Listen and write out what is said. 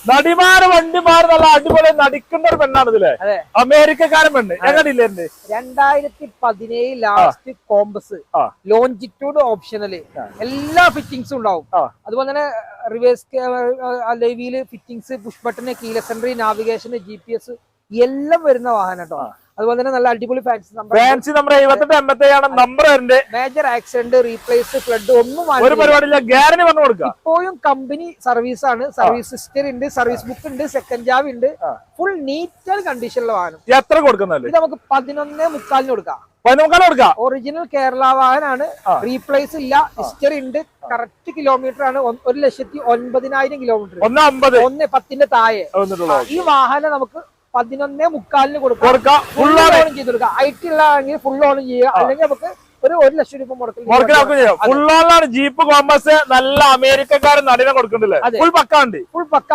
നടിമാര് വണ്ടിമാര് നല്ല അടിപൊളി നടിക്കുന്ന ഒരു പെണ്ണാണ് ഇതിലെ. അമേരിക്കക്കാരൻ പെണ്ണ്. എങ്ങനെയില്ലേ 2017 ലാസ്റ്റ് കോമ്പസ് ലോഞ്ചിറ്റ്യൂഡ് ഓപ്ഷനല് എല്ലാ ഫിറ്റിംഗ്സും ഉണ്ടാവും. അതുപോലെ തന്നെ റിവേഴ്സ് ലൈവില് fittings, push button, keyless entry, navigation, GPS എല്ലാം വരുന്ന വാഹനം കേട്ടോ. അതുപോലെ തന്നെ നല്ല അടിപൊളി fancy number 78 number. Major accident, replace, flood ഒന്നും ഒരു പരിപാടിയില്ല. ഗ്യാരണ്ടി പറഞ്ഞു കൊടുക്കുക. ഇപ്പോഴും കമ്പനി സർവീസ് ആണ്. സർവീസ് ഹിസ്റ്ററി ഉണ്ട്, സർവീസ് ബുക്ക് ഉണ്ട്, സെക്കൻഡ് ചാവി ഉണ്ട്. ഫുൾ നീറ്റ് ആൻഡ് കണ്ടീഷനിലെ വാഹനം. എത്ര കൊടുക്കുന്നത്? ഇത് നമുക്ക് 11.45 കൊടുക്കാം. ഒറിജിനൽ കേരള വാഹനാണ്. റീപ്ലേസ് ഇല്ല, ഹിസ്റ്ററി ഉണ്ട്, കറക്റ്റ് കിലോമീറ്റർ ആണ്. 1,09,000 കിലോമീറ്റർ. 1,10 താഴെ. ഈ വാഹനം നമുക്ക് 11.45 കൊടുക്കാം. ഫുൾ ഓൺ ചെയ്ത് കൊടുക്കാം. IT ഉള്ളതാണെങ്കിൽ ഫുൾ ഓൺ ചെയ്യുക, അല്ലെങ്കിൽ നമുക്ക് ഒരു 1 ലക്ഷം രൂപ മുടക്കിൽ ഫുൾ ഓണാണ്. ജീപ്പ് കോമ്പസ് നല്ല അമേരിക്കക്കാരൻ നടിനെ കൊടുക്കുന്നുണ്ടല്ലേ? ഫുൾ പക്ക ഉണ്ട്. ഫുൾ പക്ക